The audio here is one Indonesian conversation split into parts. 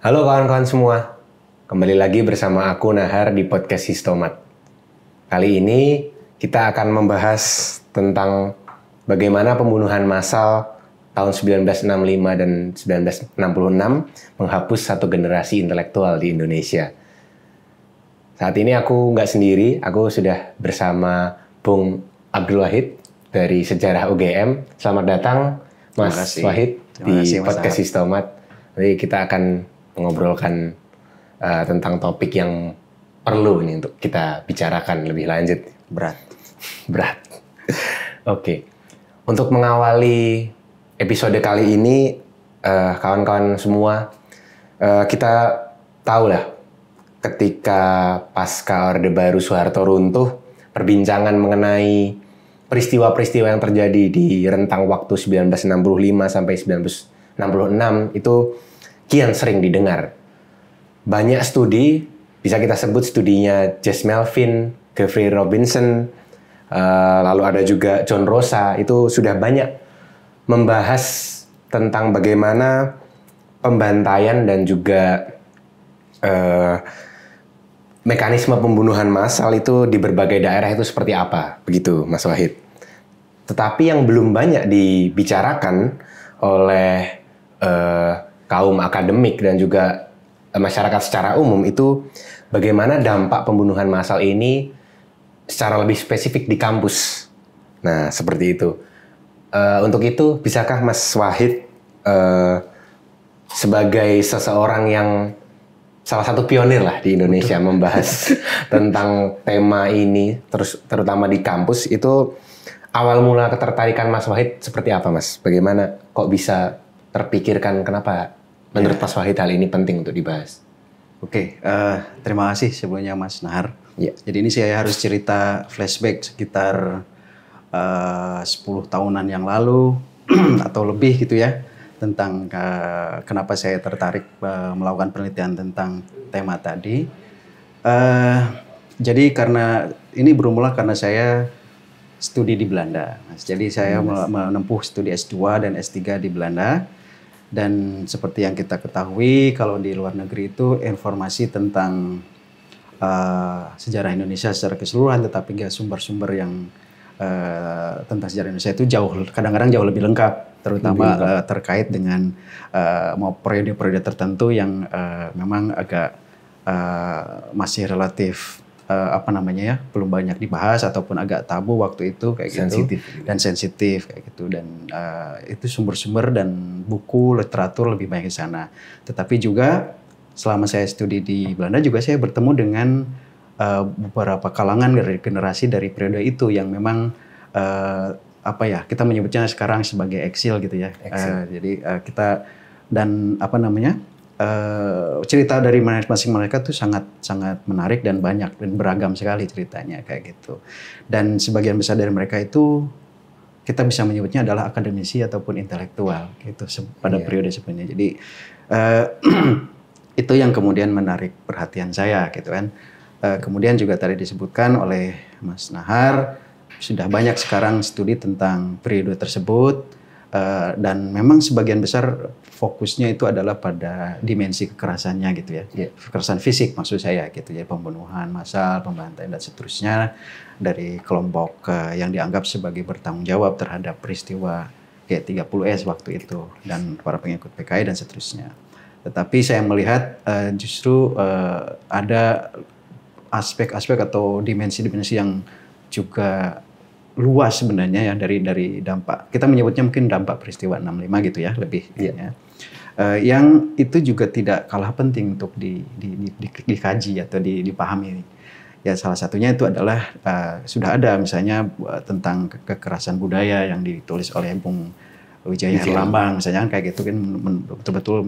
Halo kawan-kawan semua, kembali lagi bersama aku Nahar di podcast Histomat. Kali ini kita akan membahas tentang bagaimana pembunuhan massal tahun 1965 dan 1966 menghapus satu generasi intelektual di Indonesia. Saat ini aku nggak sendiri, aku sudah bersama Bung Abdul Wahid dari Sejarah UGM. Selamat datang Mas Wahid di podcast Histomat. Jadi kita akan mengobrolkan tentang topik yang perlu ini untuk kita bicarakan lebih lanjut. Berat. Oke. Untuk mengawali episode kali ini, kawan-kawan semua, kita tahu lah ketika pasca Orde Baru Soeharto runtuh, perbincangan mengenai peristiwa-peristiwa yang terjadi di rentang waktu 1965 sampai 1966 itu kian sering didengar. Banyak studi, bisa kita sebut studinya Jess Melvin, Geoffrey Robinson, lalu ada juga John Rosa, itu sudah banyak membahas tentang bagaimana pembantaian dan juga mekanisme pembunuhan massal itu di berbagai daerah itu seperti apa, begitu Mas Wahid. Tetapi yang belum banyak dibicarakan oleh kaum akademik dan juga masyarakat secara umum itu bagaimana dampak pembunuhan massal ini secara lebih spesifik di kampus. Nah, seperti itu. Untuk itu, bisakah Mas Wahid sebagai seseorang yang salah satu pionir lah di Indonesia membahas tentang tema ini, terutama di kampus, itu awal mula ketertarikan Mas Wahid seperti apa, Mas? Bagaimana kok bisa terpikirkan kenapa menurut Mas Wahid hal ini penting untuk dibahas? Oke, terima kasih sebelumnya Mas Nahar. Ya. Jadi ini saya harus cerita flashback sekitar 10 tahunan yang lalu atau lebih gitu ya, tentang kenapa saya tertarik melakukan penelitian tentang tema tadi. Jadi karena ini bermula karena saya studi di Belanda, Mas. Jadi saya menempuh studi S2 dan S3 di Belanda. Dan seperti yang kita ketahui, kalau di luar negeri itu informasi tentang sejarah Indonesia secara keseluruhan, tetapi juga sumber-sumber yang tentang sejarah Indonesia itu kadang-kadang jauh lebih lengkap, terutama terkait dengan mau periode-periode tertentu yang memang agak masih relatif belum banyak dibahas ataupun agak tabu waktu itu kayak sensitif. Gitu dan sensitif kayak gitu, dan itu sumber-sumber dan buku literatur lebih banyak di sana. Tetapi juga selama saya studi di Belanda juga saya bertemu dengan beberapa kalangan dari generasi dari periode itu yang memang kita menyebutnya sekarang sebagai eksil gitu ya. Jadi kita dan cerita dari masing-masing mereka tuh sangat menarik dan banyak dan beragam sekali ceritanya kayak gitu. Dan sebagian besar dari mereka itu kita bisa menyebutnya adalah akademisi ataupun intelektual gitu pada periode sebelumnya. Jadi itu yang kemudian menarik perhatian saya gitu kan. Kemudian juga tadi disebutkan oleh Mas Nahar, sudah banyak sekarang studi tentang periode tersebut. Dan memang sebagian besar fokusnya itu adalah pada dimensi kekerasannya gitu ya, kekerasan fisik maksud saya gitu ya, pembunuhan massal, pembantaian dan seterusnya dari kelompok yang dianggap sebagai bertanggung jawab terhadap peristiwa G30S waktu itu dan para pengikut PKI dan seterusnya. Tetapi saya melihat justru ada aspek-aspek atau dimensi-dimensi yang juga luas sebenarnya ya dari dampak, kita menyebutnya mungkin dampak peristiwa 65 gitu ya lebih ya. Yang itu juga tidak kalah penting untuk dikaji atau dipahami ya. Salah satunya itu adalah sudah ada misalnya tentang kekerasan budaya yang ditulis oleh Bung Wijaya Herlambang misalnya kayak gitu kan, betul-betul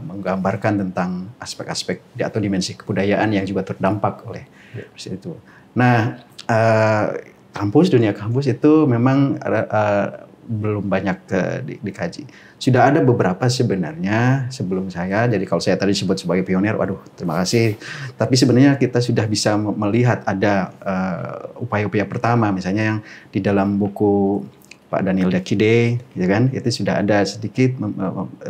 menggambarkan tentang aspek-aspek atau dimensi kebudayaan yang juga terdampak oleh itu. Nah, dunia kampus itu memang belum banyak dikaji. Sudah ada beberapa sebenarnya sebelum saya. Jadi kalau saya tadi disebut sebagai pionir, waduh terima kasih. Tapi sebenarnya kita sudah bisa melihat ada upaya-upaya pertama, misalnya yang di dalam buku Pak Daniel Dakide, ya kan? Itu sudah ada sedikit,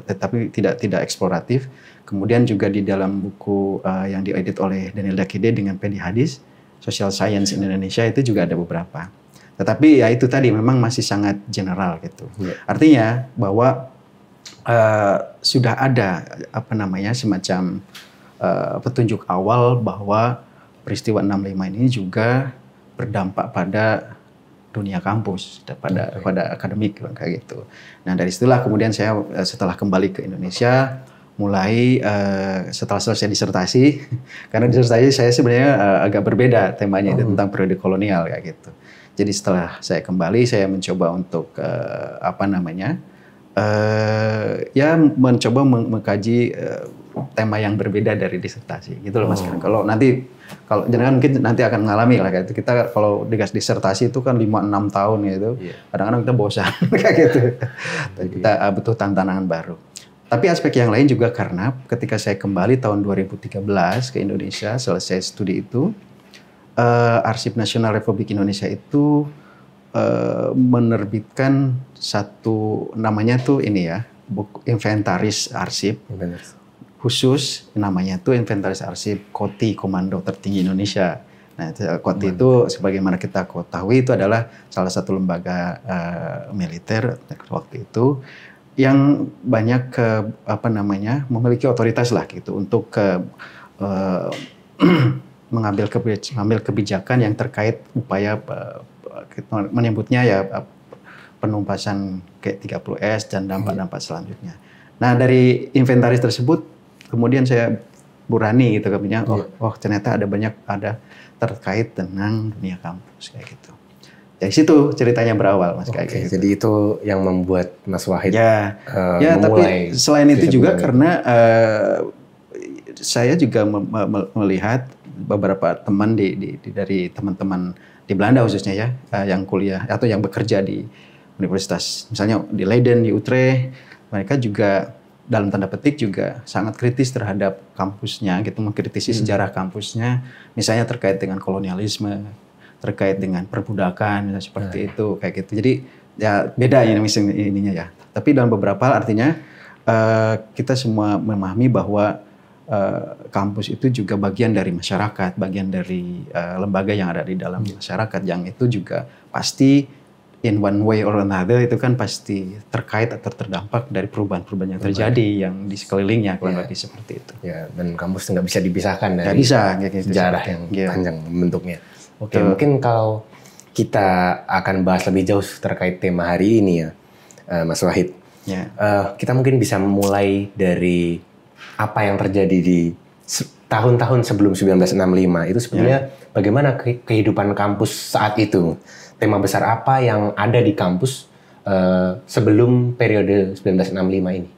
tetapi tidak eksploratif. Kemudian juga di dalam buku yang diedit oleh Daniel Dakide dengan Pedi Hadis, Social Science in Indonesia, itu juga ada beberapa. Tetapi ya itu tadi memang masih sangat general gitu. Artinya bahwa sudah ada semacam petunjuk awal bahwa peristiwa 65 ini juga berdampak pada dunia kampus, pada akademik kayak gitu. Nah dari situlah kemudian saya setelah kembali ke Indonesia mulai setelah selesai disertasi, karena disertasi saya sebenarnya agak berbeda temanya itu tentang periode kolonial kayak gitu. Jadi setelah saya kembali saya mencoba untuk mencoba mengkaji tema yang berbeda dari disertasi gitu loh Mas. Kalau jangan mungkin nanti akan mengalami lah kayak itu. Kita kalau disertasi itu kan 5-6 tahun gitu. Kadang-kadang kita bosan kayak gitu. Kita butuh tantangan baru. Tapi aspek yang lain juga karena ketika saya kembali tahun 2013 ke Indonesia selesai studi itu, Arsip Nasional Republik Indonesia itu menerbitkan satu namanya tuh buku inventaris arsip khusus, namanya tuh inventaris arsip Koti Komando Tertinggi Indonesia. Nah, Koti itu sebagaimana kita ketahui itu adalah salah satu lembaga militer waktu itu yang banyak memiliki otoritas lah gitu untuk mengambil kebijakan yang terkait upaya menyebutnya penumpasan G30S dan dampak-dampak selanjutnya. Nah dari inventaris tersebut kemudian saya burani gitu ternyata ada terkait dengan dunia kampus kayak gitu. Dari situ ceritanya berawal Mas kayak gitu. Jadi itu yang membuat Mas Wahid tapi selain itu juga karena saya juga melihat beberapa teman dari teman-teman di Belanda khususnya yang kuliah atau yang bekerja di universitas, misalnya di Leiden, di Utrecht, mereka juga dalam tanda petik juga sangat kritis terhadap kampusnya, gitu, mengkritisi sejarah kampusnya, misalnya terkait dengan kolonialisme, terkait dengan perbudakan, seperti itu, kayak gitu. Jadi ya beda ininya ya. Tapi dalam beberapa artinya kita semua memahami bahwa kampus itu juga bagian dari masyarakat, bagian dari lembaga yang ada di dalam masyarakat, yang itu juga pasti in one way or another itu kan pasti terkait atau terdampak dari perubahan-perubahan yang terjadi yang di sekelilingnya, kurang lebih seperti itu. Ya, dan kampus nggak bisa dipisahkan dari gitu, sejarah yang panjang bentuknya. Oke, mungkin kalau kita akan bahas lebih jauh terkait tema hari ini ya, Mas Wahid. Kita mungkin bisa mulai dari apa yang terjadi di tahun-tahun sebelum 1965 itu sebenarnya bagaimana kehidupan kampus saat itu, tema besar apa yang ada di kampus sebelum periode 1965 ini?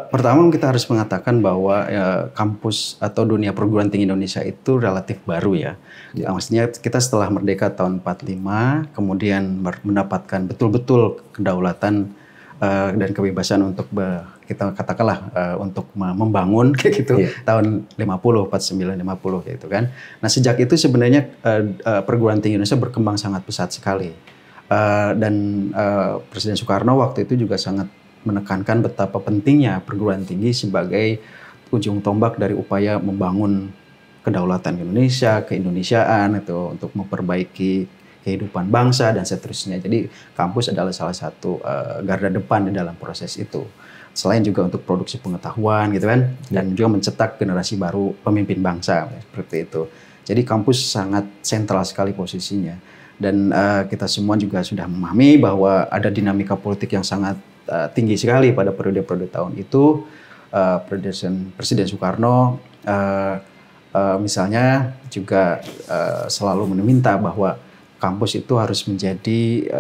Pertama kita harus mengatakan bahwa kampus atau dunia perguruan tinggi Indonesia itu relatif baru ya. Maksudnya kita setelah merdeka tahun 45 kemudian mendapatkan betul-betul kedaulatan dan kebebasan untuk kita katakanlah untuk membangun kayak gitu tahun 49 50 gitu kan. Nah, sejak itu sebenarnya perguruan tinggi Indonesia berkembang sangat pesat sekali. Dan Presiden Soekarno waktu itu juga sangat menekankan betapa pentingnya perguruan tinggi sebagai ujung tombak dari upaya membangun kedaulatan Indonesia, keindonesiaan itu untuk memperbaiki kehidupan bangsa dan seterusnya. Jadi kampus adalah salah satu garda depan di dalam proses itu. Selain juga untuk produksi pengetahuan gitu kan, dan juga mencetak generasi baru pemimpin bangsa seperti itu. Jadi kampus sangat sentral sekali posisinya. Dan kita semua juga sudah memahami bahwa ada dinamika politik yang sangat tinggi sekali pada periode-periode tahun itu. Presiden Soekarno misalnya juga selalu meminta bahwa kampus itu harus menjadi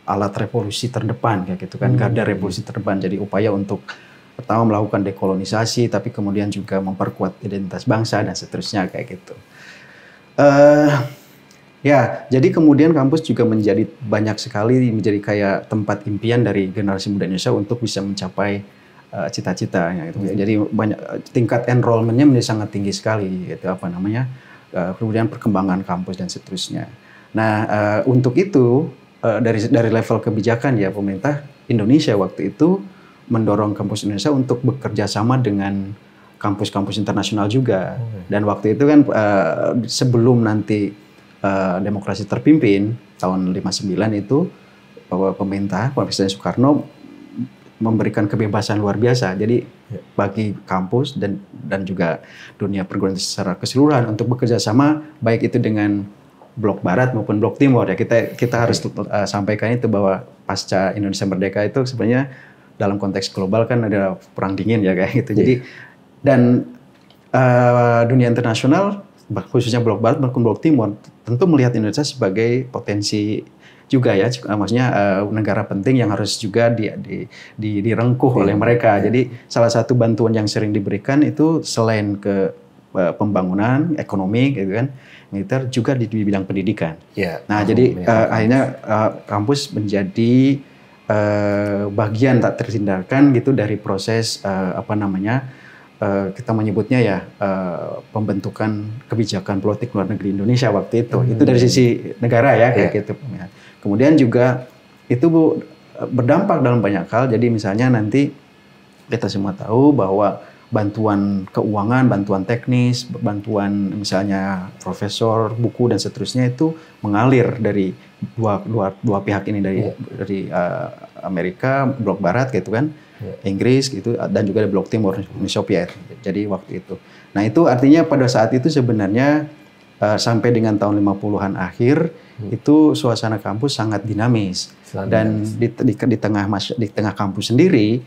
alat revolusi terdepan kayak gitu kan, garda revolusi terdepan. Jadi upaya untuk pertama melakukan dekolonisasi, tapi kemudian juga memperkuat identitas bangsa dan seterusnya kayak gitu. Jadi kemudian kampus juga menjadi banyak sekali menjadi kayak tempat impian dari generasi muda Indonesia untuk bisa mencapai cita-cita gitu. Jadi banyak tingkat enrollment-nya menjadi sangat tinggi sekali gitu kemudian perkembangan kampus dan seterusnya. Nah, untuk itu dari level kebijakan ya pemerintah Indonesia waktu itu mendorong kampus Indonesia untuk bekerja sama dengan kampus-kampus internasional juga. Dan waktu itu kan sebelum nanti demokrasi terpimpin tahun 59 itu pemerintah Presiden Soekarno memberikan kebebasan luar biasa. Jadi bagi kampus dan juga dunia perguruan secara keseluruhan untuk bekerja sama baik itu dengan blok barat maupun blok timur ya. Kita harus sampaikan itu bahwa pasca Indonesia merdeka itu sebenarnya dalam konteks global kan ada perang dingin ya kayak gitu. Jadi dan dunia internasional khususnya blok barat maupun blok timur tentu melihat Indonesia sebagai potensi juga ya, maksudnya negara penting yang harus juga direngkuh oleh mereka. Jadi salah satu bantuan yang sering diberikan itu selain ke pembangunan ekonomi gitu kan, militer juga di bidang pendidikan. Nah jadi akhirnya kampus menjadi bagian tak terhindarkan gitu dari proses kita menyebutnya ya pembentukan kebijakan politik luar negeri Indonesia waktu itu. Itu dari sisi negara ya kayak gitu. Kemudian juga itu berdampak dalam banyak hal. Jadi misalnya nanti kita semua tahu bahwa bantuan keuangan, bantuan teknis, bantuan misalnya profesor, buku dan seterusnya itu mengalir dari dua pihak ini dari Amerika, blok barat gitu kan, Inggris gitu, dan juga dari blok timur Uni Soviet. Jadi waktu itu. Nah itu artinya pada saat itu sebenarnya sampai dengan tahun 50-an akhir itu suasana kampus sangat dinamis. Dan di tengah kampus sendiri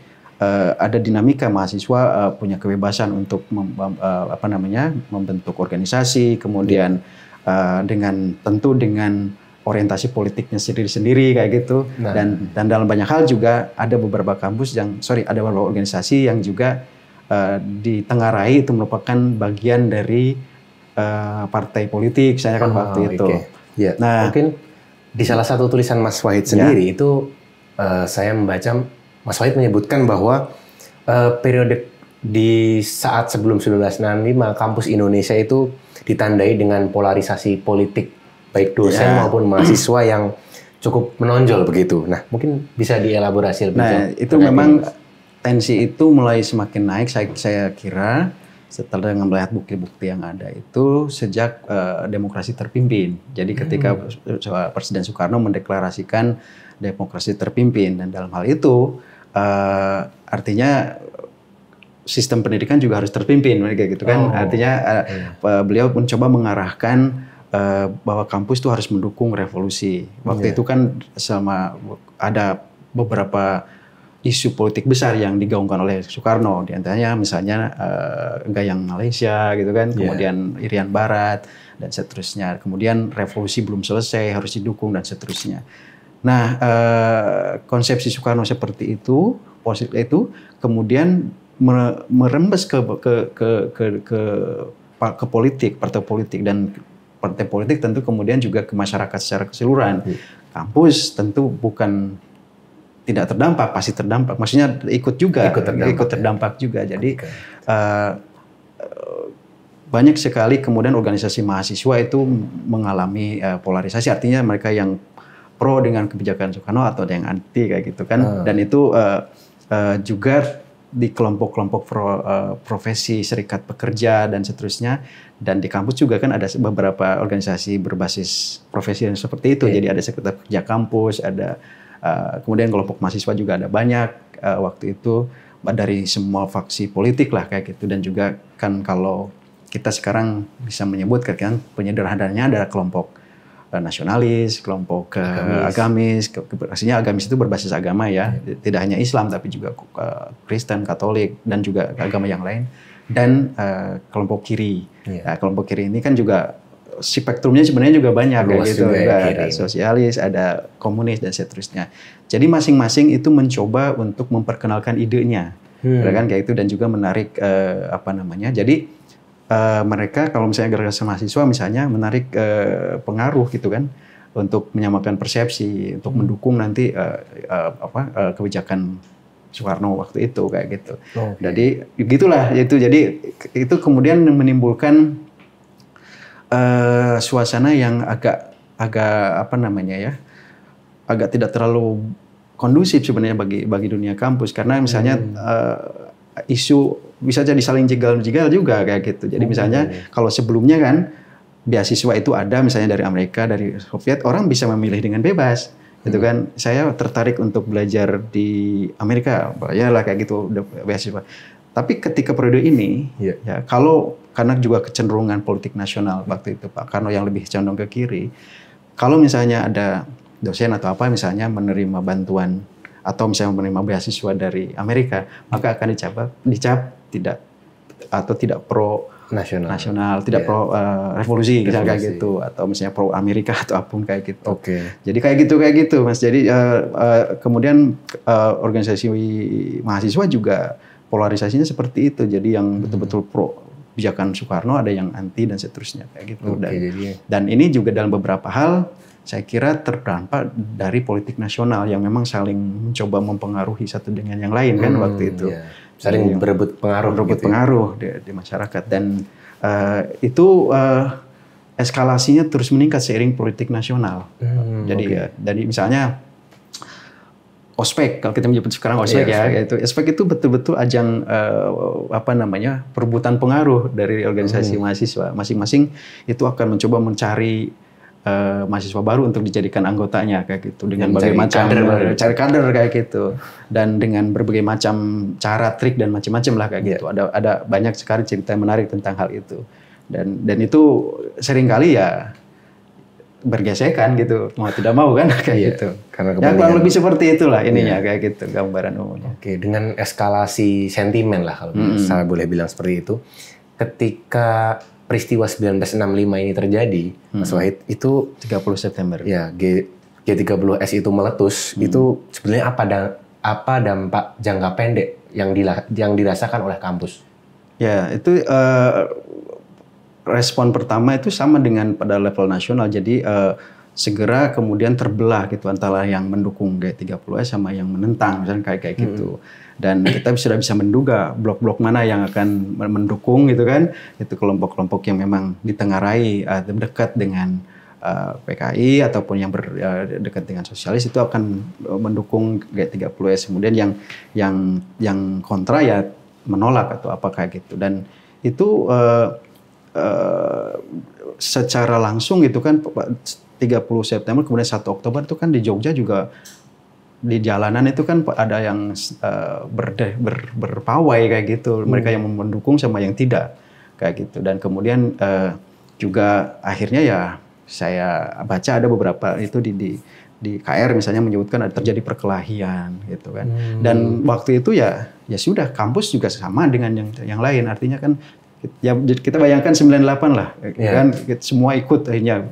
ada dinamika mahasiswa punya kebebasan untuk membentuk organisasi, kemudian tentu dengan orientasi politiknya sendiri-sendiri kayak gitu. Dan dalam banyak hal juga ada beberapa beberapa organisasi yang juga ditengarai itu merupakan bagian dari partai politik saya kan waktu itu. Ya, nah, mungkin di salah satu tulisan Mas Wahid sendiri itu saya membaca Mas Wahid menyebutkan bahwa periode di saat sebelum 1965 kampus Indonesia itu ditandai dengan polarisasi politik baik dosen maupun mahasiswa yang cukup menonjol begitu. Nah, mungkin bisa dielaborasi lebih jauh. Nah, itu memang tensi itu mulai semakin naik saya kira setelah melihat bukti-bukti yang ada itu sejak demokrasi terpimpin. Jadi ketika Presiden Soekarno mendeklarasikan demokrasi terpimpin, dan dalam hal itu artinya sistem pendidikan juga harus terpimpin kayak gitu kan. Artinya beliau mencoba mengarahkan bahwa kampus itu harus mendukung revolusi. Waktu itu kan ada beberapa isu politik besar yang digaungkan oleh Soekarno, di antaranya misalnya Gayang Malaysia gitu kan, kemudian Irian Barat dan seterusnya. Kemudian revolusi belum selesai harus didukung dan seterusnya. Nah, konsepsi Soekarno seperti itu kemudian merembes ke politik, partai politik, dan partai politik tentu kemudian juga ke masyarakat secara keseluruhan. Kampus tentu bukan tidak terdampak, pasti terdampak. Maksudnya ikut terdampak juga. Jadi banyak sekali kemudian organisasi mahasiswa itu mengalami polarisasi. Artinya mereka yang pro dengan kebijakan Soekarno atau yang anti kayak gitu kan. Dan itu juga di kelompok-kelompok profesi, serikat pekerja dan seterusnya. Dan di kampus juga kan ada beberapa organisasi berbasis profesi yang seperti itu. Jadi ada serikat pekerja kampus, ada kemudian kelompok mahasiswa juga ada banyak waktu itu dari semua faksi politik lah kayak gitu. Dan juga kan kalau kita sekarang bisa menyebut kan penyederhanaannya ada kelompok nasionalis, kelompok agamis. Artinya agamis itu berbasis agama ya, tidak hanya Islam tapi juga Kristen, Katolik dan juga agama yang lain. Dan kelompok kiri. Nah, kelompok kiri ini kan juga spektrumnya sebenarnya juga banyak kayak gitu. Ada sosialis, ada komunis dan seterusnya. Jadi masing-masing itu mencoba untuk memperkenalkan idenya, kan kayak itu, dan juga menarik Jadi mereka kalau misalnya gerakan mahasiswa misalnya menarik pengaruh gitu kan untuk menyamakan persepsi, untuk mendukung nanti kebijakan Soekarno waktu itu kayak gitu. Jadi gitulah itu. Jadi itu kemudian menimbulkan suasana yang agak agak tidak terlalu kondusif sebenarnya bagi dunia kampus, karena misalnya isu bisa jadi saling jegal-jegal juga kayak gitu. Jadi misalnya kalau sebelumnya kan beasiswa itu ada misalnya dari Amerika, dari Soviet, orang bisa memilih dengan bebas. Gitu kan, saya tertarik untuk belajar di Amerika, ya lah kayak gitu beasiswa. Tapi ketika periode ini, ya kalau karena juga kecenderungan politik nasional waktu itu Pak Karno yang lebih condong ke kiri, kalau misalnya ada dosen atau apa misalnya menerima bantuan atau misalnya menerima beasiswa dari Amerika, maka akan dicap tidak pro nasional, tidak pro revolusi kayak gitu, atau misalnya pro Amerika atau apapun kayak gitu. Jadi kayak gitu Mas. Jadi kemudian organisasi mahasiswa juga polarisasinya seperti itu. Jadi yang betul-betul pro kebijakan Soekarno, ada yang anti dan seterusnya kayak gitu. Dan ini juga dalam beberapa hal saya kira terdampak dari politik nasional yang memang saling mencoba mempengaruhi satu dengan yang lain kan waktu itu. Saling berebut pengaruh di masyarakat, dan itu eskalasinya terus meningkat seiring politik nasional. Jadi misalnya ospek, kalau kita menyebut sekarang ospek ospek itu betul-betul ajang perebutan pengaruh dari organisasi mahasiswa. Masing-masing itu akan mencoba mencari mahasiswa baru untuk dijadikan anggotanya kayak gitu, dengan berbagai macam cari kader kayak gitu, dan dengan berbagai macam cara, trik dan macam-macam lah kayak gitu. Ada banyak sekali cerita yang menarik tentang hal itu, dan itu seringkali ya bergesekan gitu, mau tidak mau kan kayak gitu. Karena kurang lebih seperti itulah ininya kayak gitu gambaran umumnya. Dengan eskalasi sentimen lah kalau saya boleh bilang seperti itu. Ketika peristiwa 1965 ini terjadi, Mas Wahid, itu 30 September. Ya, G30S itu meletus, itu sebenarnya apa dampak jangka pendek yang dirasakan oleh kampus? Ya, itu respon pertama itu sama dengan pada level nasional. Jadi segera kemudian terbelah gitu antara yang mendukung G30S sama yang menentang, misalnya kayak gitu. Dan kita sudah bisa menduga blok-blok mana yang akan mendukung gitu kan. Itu kelompok-kelompok yang memang ditengarai dekat dengan PKI ataupun yang dekat dengan sosialis itu akan mendukung G30S. Kemudian yang kontra ya menolak atau apa kayak gitu. Dan itu secara langsung gitu kan 30 September kemudian 1 Oktober itu kan di Jogja juga di jalanan itu kan ada yang berpawai kayak gitu, mereka yang mendukung sama yang tidak kayak gitu. Dan kemudian juga akhirnya ya saya baca ada beberapa itu di KR misalnya menyebutkan ada terjadi perkelahian gitu kan. Dan waktu itu ya sudah, kampus juga sama dengan yang lain, artinya kan ya kita bayangkan 98 lah kan, semua ikut akhirnya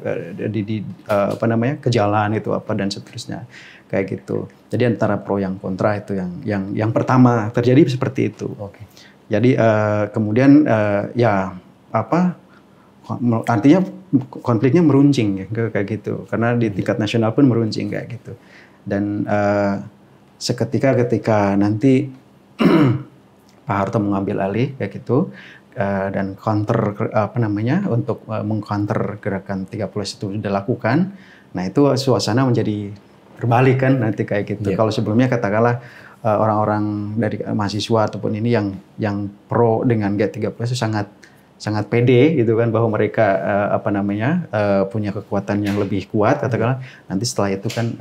ke jalan itu apa dan seterusnya kayak gitu. Jadi antara pro yang kontra itu yang pertama terjadi seperti itu. Jadi kemudian artinya konfliknya meruncing ya, kayak gitu, karena di tingkat nasional pun meruncing kayak gitu. Dan seketika ketika nanti Pak Harto mengambil alih kayak gitu, dan counter untuk mengcounter gerakan 30 itu dilakukan. Nah itu suasana menjadi berbalik kan nanti kayak gitu. Kalau sebelumnya katakanlah orang-orang dari mahasiswa ataupun ini yang pro dengan G30 itu sangat pede gitu kan, bahwa mereka punya kekuatan yang lebih kuat katakanlah. Nanti setelah itu kan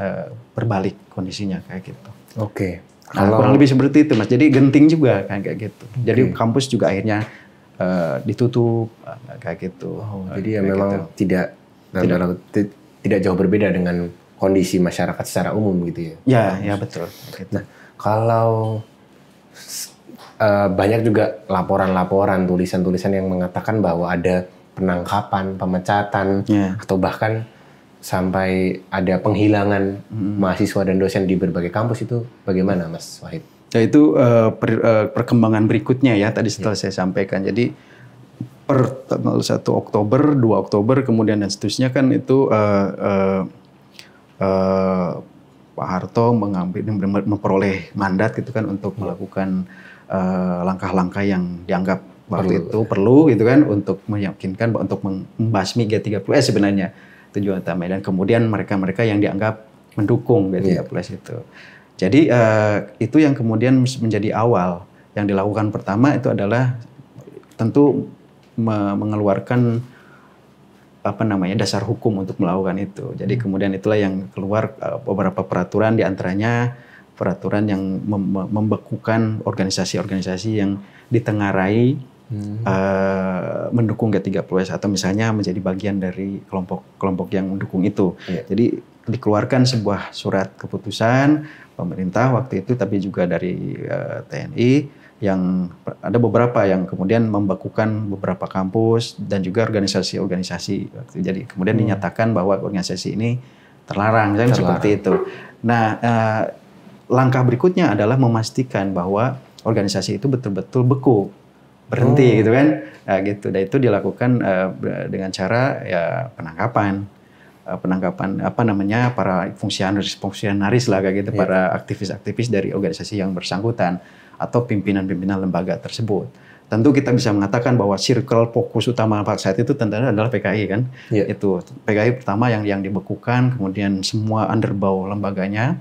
berbalik kondisinya kayak gitu. Nah, kurang lebih seperti itu Mas. Jadi genting juga kan kayak gitu. Jadi kampus juga akhirnya ditutup kayak gitu. Jadi ya memang gitu. tidak jauh berbeda dengan kondisi masyarakat secara umum gitu ya. Ya betul. Gitu. Nah, kalau banyak juga laporan-laporan, tulisan-tulisan yang mengatakan bahwa ada penangkapan, pemecatan, atau bahkan sampai ada penghilangan mahasiswa dan dosen di berbagai kampus, itu bagaimana Mas Wahid? Ya itu perkembangan berikutnya ya, tadi setelah saya sampaikan. Jadi per tanggal 1 Oktober, 2 Oktober, kemudian dan seterusnya kan itu Pak Harto memperoleh mandat gitu kan untuk melakukan langkah-langkah yang dianggap waktu itu perlu gitu kan, untuk meyakinkan untuk membasmi G30S sebenarnya tujuan utama. Dan kemudian mereka-mereka yang dianggap mendukung B13 itu. Jadi itu yang kemudian menjadi awal. Yang dilakukan pertama itu adalah tentu mengeluarkan dasar hukum untuk melakukan itu. Jadi kemudian itulah yang keluar beberapa peraturan, di antaranya peraturan yang membekukan organisasi-organisasi yang ditengarai mendukung G30S atau misalnya menjadi bagian dari kelompok yang mendukung itu. Jadi dikeluarkan sebuah surat keputusan pemerintah waktu itu, tapi juga dari TNI, yang ada beberapa yang kemudian membekukan beberapa kampus dan juga organisasi-organisasi. Jadi kemudian dinyatakan bahwa organisasi ini terlarang, seperti itu. Nah, langkah berikutnya adalah memastikan bahwa organisasi itu betul-betul beku, berhenti gitu kan. Nah, gitu. Dan itu dilakukan dengan cara ya penangkapan para fungsionaris lah kayak gitu, para aktivis-aktivis dari organisasi yang bersangkutan atau pimpinan-pimpinan lembaga tersebut. Tentu kita bisa mengatakan bahwa circle fokus utama pada saat itu tentunya adalah PKI kan. Itu PKI pertama yang dibekukan, kemudian semua underbow lembaganya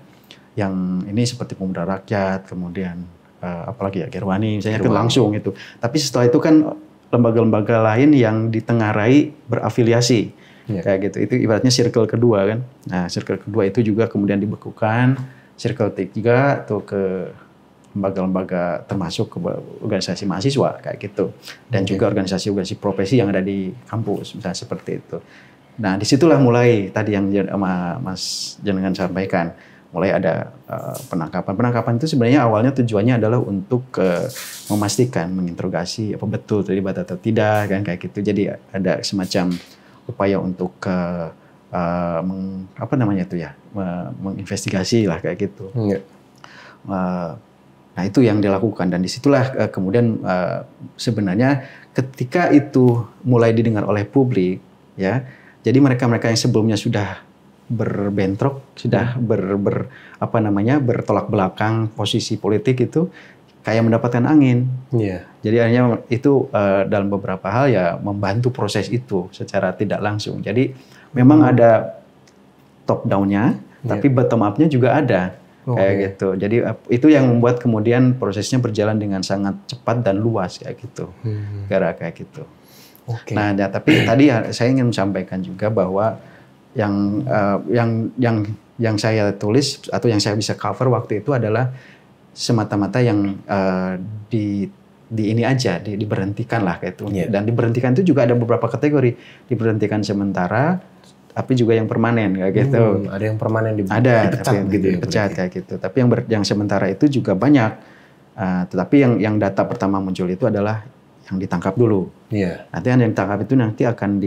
yang ini seperti Pemuda Rakyat, kemudian apalagi ya Gerwani misalnya kan langsung itu. Tapi setelah itu kan lembaga-lembaga lain yang ditengarai berafiliasi kayak gitu. Itu ibaratnya circle kedua kan. Nah, circle kedua itu juga kemudian dibekukan. Circle ketiga tuh ke lembaga-lembaga termasuk ke organisasi mahasiswa kayak gitu, dan juga organisasi-organisasi profesi yang ada di kampus misalnya seperti itu. Nah, disitulah mulai tadi yang Mas Jenengan sampaikan, mulai ada penangkapan itu sebenarnya awalnya tujuannya adalah untuk memastikan, menginterogasi apa betul terlibat atau tidak kan kayak gitu. Jadi ada semacam upaya untuk menginvestigasi lah kayak gitu. Nah, itu yang dilakukan, dan disitulah kemudian sebenarnya ketika itu mulai didengar oleh publik, ya, jadi mereka-mereka yang sebelumnya sudah berbentrok, sudah bertolak belakang posisi politik itu kayak mendapatkan angin. Jadi akhirnya itu dalam beberapa hal ya membantu proses itu secara tidak langsung. Jadi memang ada top down-nya, tapi bottom up-nya juga ada. Kayak gitu. Jadi itu yang membuat kemudian prosesnya berjalan dengan sangat cepat dan luas kayak gitu. Kayak gitu. Nah, tapi tadi saya ingin menyampaikan juga bahwa yang saya tulis atau yang saya bisa cover waktu itu adalah semata-mata yang di ini aja, diberhentikan lah kayak itu. Dan diberhentikan itu juga ada beberapa kategori. Diberhentikan sementara, tapi juga yang permanen kayak gitu. Ada yang permanen dipecat gitu, dipecat kayak gitu. Tapi yang sementara itu juga banyak. Tetapi yang data pertama muncul itu adalah yang ditangkap dulu. Nanti yang ditangkap itu nanti akan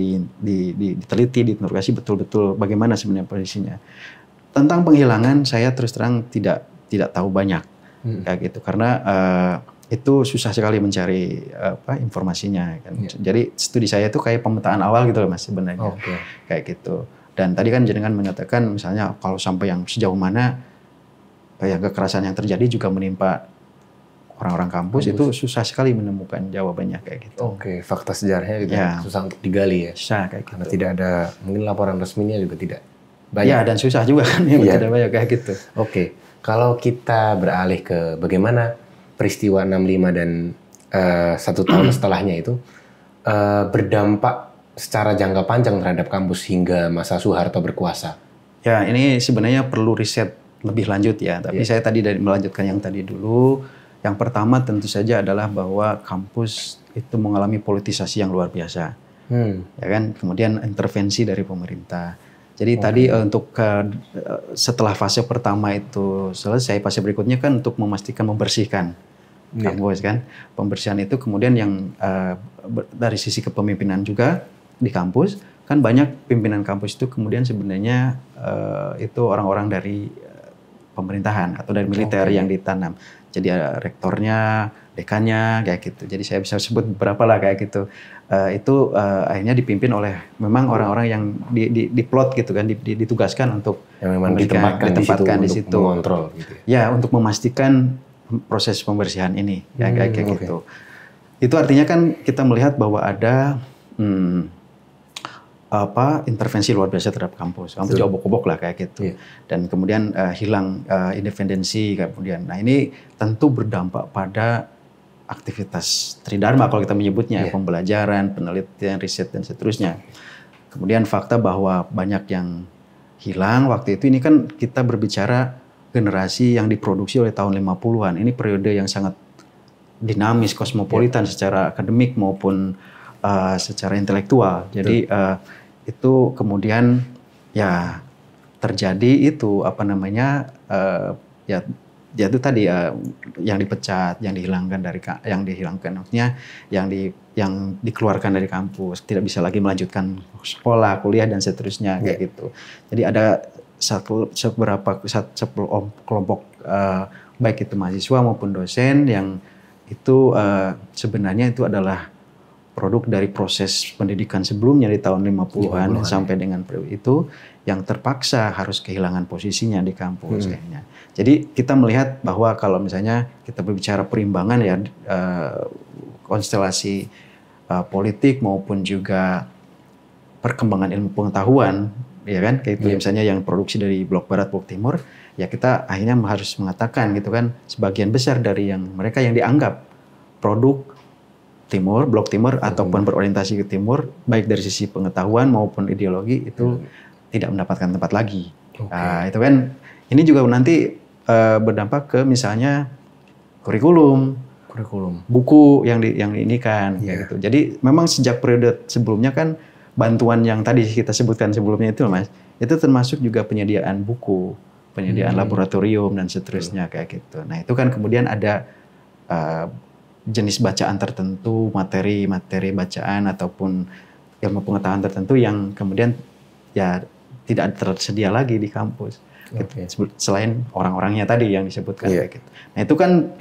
diteliti, diinterogasi betul-betul bagaimana sebenarnya posisinya. Tentang penghilangan saya terus terang tidak tahu banyak kayak gitu, karena itu susah sekali mencari informasinya kan. Jadi studi saya itu kayak pemetaan awal gitu loh Mas sebenarnya. Kayak gitu. Dan tadi kan jenengan menyatakan misalnya kalau sampai yang sejauh mana kayak kekerasan yang terjadi juga menimpa orang-orang kampus, itu susah sekali menemukan jawabannya kayak gitu. Fakta sejarahnya gitu susah untuk digali ya. Susah kayak gitu. Karena tidak ada, mungkin laporan resminya juga tidak banyak. Ya, dan susah juga kan tidak banyak kayak gitu. Kalau kita beralih ke bagaimana peristiwa 65 dan 1 tahun setelahnya itu berdampak secara jangka panjang terhadap kampus hingga masa Soeharto berkuasa. Ya, ini sebenarnya perlu riset lebih lanjut ya. Tapi saya tadi melanjutkan yang tadi dulu. Yang pertama tentu saja adalah bahwa kampus itu mengalami politisasi yang luar biasa. Ya kan? Kemudian intervensi dari pemerintah. Jadi tadi untuk setelah fase pertama itu selesai, fase berikutnya kan untuk memastikan membersihkan kampus kan. Pembersihan itu kemudian yang dari sisi kepemimpinan juga di kampus, kan banyak pimpinan kampus itu kemudian sebenarnya itu orang-orang dari pemerintahan atau dari militer yang ditanam. Jadi rektornya, dekannya kayak gitu. Jadi saya bisa sebut beberapa lah kayak gitu. Itu akhirnya dipimpin oleh memang orang-orang yang diplot gitu kan, ditugaskan untuk yang memang ditempatkan di situ untuk mengontrol gitu ya, untuk memastikan proses pembersihan ini kayak gitu. Itu artinya kan kita melihat bahwa ada intervensi luar biasa terhadap kampus. Kampus diobok-obok lah kayak gitu. Dan kemudian hilang independensi kemudian. Nah, ini tentu berdampak pada aktivitas tridharma kalau kita menyebutnya, pembelajaran, penelitian, riset dan seterusnya. Kemudian fakta bahwa banyak yang hilang waktu itu, ini kan kita berbicara generasi yang diproduksi oleh tahun 50-an. Ini periode yang sangat dinamis, kosmopolitan secara akademik maupun secara intelektual. Jadi itu kemudian ya terjadi itu ya itu tadi yang dipecat, yang dihilangkan maksudnya yang dikeluarkan dari kampus, tidak bisa lagi melanjutkan sekolah, kuliah dan seterusnya kayak gitu. Jadi ada kelompok baik itu mahasiswa maupun dosen yang itu sebenarnya itu adalah produk dari proses pendidikan sebelumnya di tahun 50-an sampai dengan itu yang terpaksa harus kehilangan posisinya di kampus kayaknya. Jadi kita melihat bahwa kalau misalnya kita berbicara perimbangan ya konstelasi politik maupun juga perkembangan ilmu pengetahuan ya kan kayak itu misalnya yang produksi dari blok barat, blok timur, ya kita akhirnya harus mengatakan gitu kan sebagian besar dari yang mereka yang dianggap produk timur, blok timur ataupun berorientasi ke timur, baik dari sisi pengetahuan maupun ideologi itu tidak mendapatkan tempat lagi. Nah, itu kan ini juga nanti berdampak ke misalnya kurikulum, buku yang ini kan, gitu. Jadi memang sejak periode sebelumnya kan bantuan yang tadi kita sebutkan sebelumnya itu Mas, itu termasuk juga penyediaan buku, penyediaan laboratorium dan seterusnya kayak gitu. Nah itu kan kemudian ada jenis bacaan tertentu, materi bacaan ataupun ilmu pengetahuan tertentu yang kemudian ya tidak tersedia lagi di kampus. Selain orang-orangnya tadi yang disebutkan kayak gitu. Nah itu kan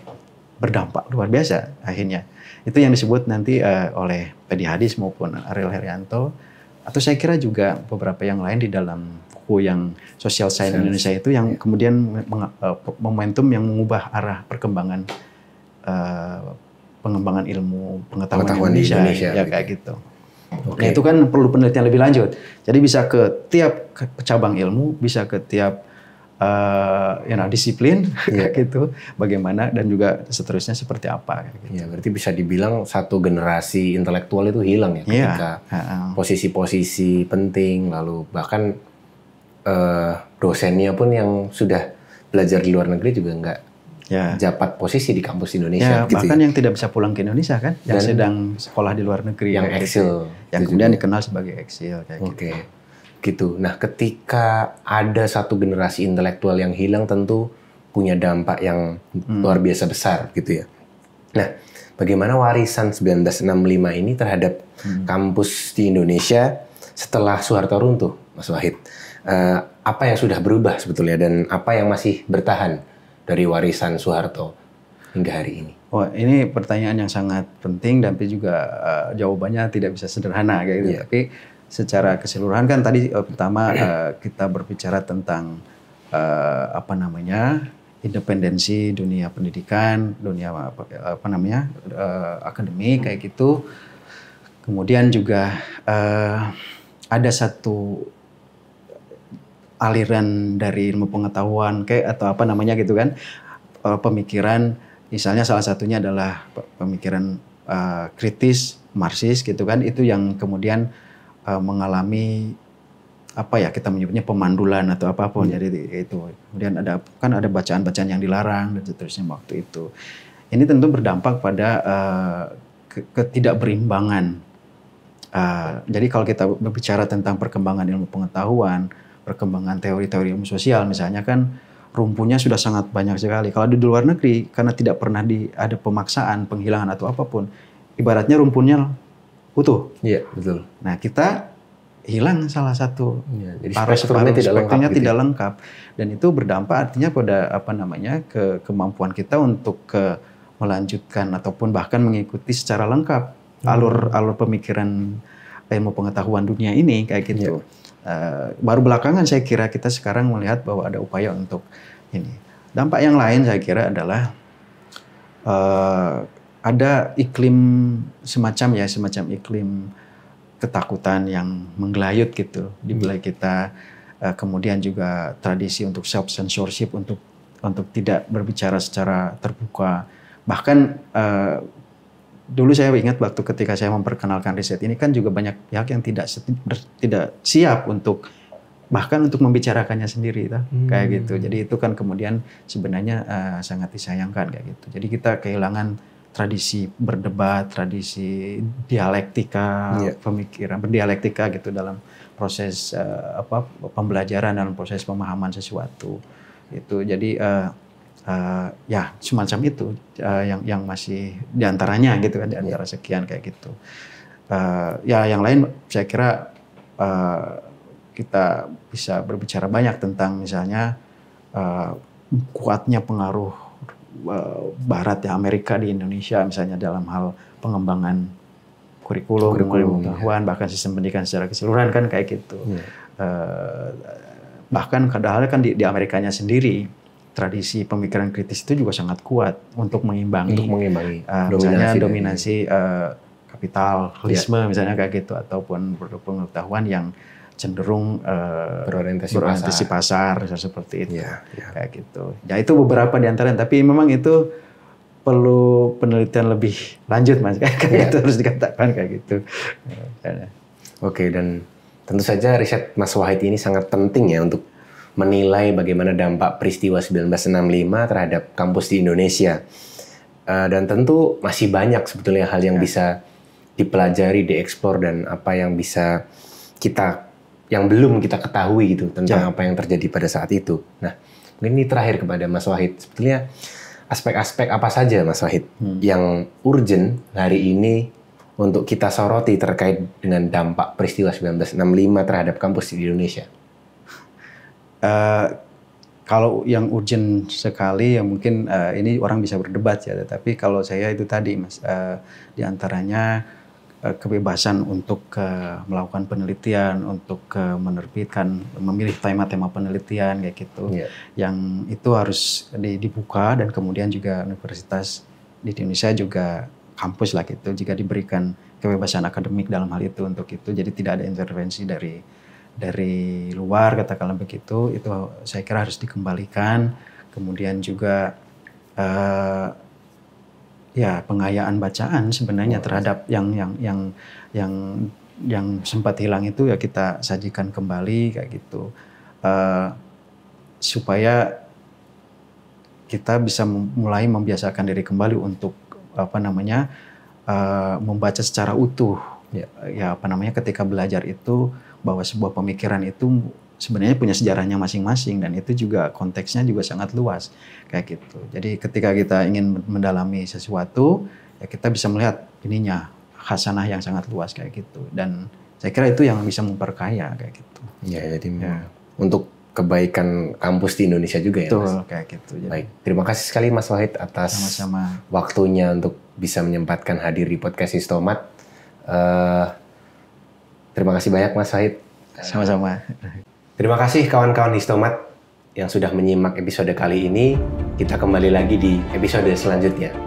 berdampak luar biasa akhirnya. Itu yang disebut nanti oleh Pedi Hadis maupun Ariel Herianto, atau saya kira juga beberapa yang lain di dalam buku yang Social Science Indonesia itu yang kemudian momentum yang mengubah arah perkembangan pengembangan ilmu pengetahuan Indonesia ya kayak gitu. Nah itu kan perlu penelitian lebih lanjut. Jadi bisa ke tiap cabang ilmu, bisa ke tiap disiplin gitu, bagaimana dan juga seterusnya seperti apa. Gitu. Ya berarti bisa dibilang satu generasi intelektual itu hilang ya ketika posisi-posisi penting, lalu bahkan dosennya pun yang sudah belajar di luar negeri juga nggak jabat posisi di kampus Indonesia. Gitu bahkan yang tidak bisa pulang ke Indonesia kan, yang sedang sekolah di luar negeri. Yang eksil. Yang kemudian dikenal sebagai eksil. Gitu. Nah ketika ada satu generasi intelektual yang hilang tentu punya dampak yang luar biasa besar gitu ya. Nah bagaimana warisan 1965 ini terhadap kampus di Indonesia setelah Soeharto runtuh, Mas Wahid? Apa yang sudah berubah sebetulnya dan apa yang masih bertahan dari warisan Soeharto hingga hari ini? Oh, ini pertanyaan yang sangat penting dan juga jawabannya tidak bisa sederhana kayak gitu. Tapi secara keseluruhan kan tadi pertama kita berbicara tentang independensi dunia pendidikan, dunia akademik kayak gitu. Kemudian juga ada satu aliran dari ilmu pengetahuan atau gitu kan, pemikiran misalnya salah satunya adalah pemikiran kritis Marxis gitu kan, itu yang kemudian mengalami kita menyebutnya pemandulan atau apapun. Jadi itu kemudian ada bacaan-bacaan yang dilarang dan seterusnya waktu itu. Ini tentu berdampak pada ketidakberimbangan. Jadi kalau kita berbicara tentang perkembangan ilmu pengetahuan, perkembangan teori-teori ilmu sosial misalnya kan rumpunya sudah sangat banyak sekali. Kalau di luar negeri karena tidak pernah ada pemaksaan, penghilangan atau apapun, ibaratnya rumpunnya utuh. Iya, betul. Nah, kita hilang salah satu. Jadi spektrumnya tidak lengkap. Dan itu berdampak artinya pada kemampuan kita untuk melanjutkan ataupun bahkan mengikuti secara lengkap alur pemikiran ilmu pengetahuan dunia ini kayak gitu. Baru belakangan saya kira kita sekarang melihat bahwa ada upaya untuk ini. Dampak yang lain saya kira adalah ada iklim semacam iklim ketakutan yang menggelayut gitu di wilayah kita. Kemudian juga tradisi untuk self censorship, untuk tidak berbicara secara terbuka. Bahkan dulu saya ingat waktu ketika saya memperkenalkan riset ini kan juga banyak pihak yang tidak siap untuk bahkan untuk membicarakannya sendiri, kayak gitu. Jadi itu kan kemudian sebenarnya sangat disayangkan kayak gitu. Jadi kita kehilangan tradisi berdebat, tradisi dialektika, pemikiran berdialektika gitu dalam proses pembelajaran, dalam proses pemahaman sesuatu. Itu jadi ya semacam itu yang masih diantaranya gitu kan, diantara sekian kayak gitu. Ya yang lain saya kira kita bisa berbicara banyak tentang misalnya kuatnya pengaruh Barat ya, Amerika di Indonesia misalnya dalam hal pengembangan kurikulum pengetahuan, bahkan sistem pendidikan secara keseluruhan kan kayak gitu. Bahkan kadang-kadang kan di Amerikanya sendiri tradisi pemikiran kritis itu juga sangat kuat untuk mengimbangi misalnya dominasi kapitalisme misalnya kayak gitu, ataupun produk pengetahuan yang cenderung berorientasi pasar seperti itu, kayak gitu. Ya itu beberapa di antaranya, tapi memang itu perlu penelitian lebih lanjut Mas, kayak gitu harus dikatakan kayak gitu. Oke, dan tentu saja riset Mas Wahid ini sangat penting ya untuk menilai bagaimana dampak peristiwa 1965 terhadap kampus di Indonesia. Dan tentu masih banyak sebetulnya hal yang bisa dipelajari, dieksplor, dan apa yang bisa yang belum kita ketahui gitu tentang apa yang terjadi pada saat itu. Nah, mungkin ini terakhir kepada Mas Wahid. Sebetulnya aspek-aspek apa saja Mas Wahid yang urgent hari ini untuk kita soroti terkait dengan dampak peristiwa 1965 terhadap kampus di Indonesia? Kalau yang urgent sekali ya mungkin ini orang bisa berdebat ya, tetapi kalau saya itu tadi Mas, diantaranya kebebasan untuk melakukan penelitian, untuk menerbitkan, memilih tema-tema penelitian kayak gitu, yang itu harus dibuka, dan kemudian juga universitas di Indonesia juga kampus lah gitu, jika diberikan kebebasan akademik dalam hal itu untuk itu, jadi tidak ada intervensi dari luar katakanlah begitu, itu saya kira harus dikembalikan. Kemudian juga ya pengayaan bacaan sebenarnya terhadap yang sempat hilang itu ya kita sajikan kembali kayak gitu, supaya kita bisa mulai membiasakan diri kembali untuk membaca secara utuh ketika belajar itu, bahwa sebuah pemikiran itu sebenarnya punya sejarahnya masing-masing, dan itu juga konteksnya juga sangat luas kayak gitu. Jadi ketika kita ingin mendalami sesuatu ya kita bisa melihat ininya khasanah yang sangat luas kayak gitu, dan saya kira itu yang bisa memperkaya kayak gitu. Jadi untuk kebaikan kampus di Indonesia juga. Betul, ya Mas? Kayak gitu. Jadi, baik, terima kasih sekali Mas Wahid atas waktunya untuk bisa menyempatkan hadir di podcast Histomat. Terima kasih banyak Mas Wahid. Sama-sama. Terima kasih kawan-kawan Histomat yang sudah menyimak episode kali ini. Kita kembali lagi di episode selanjutnya.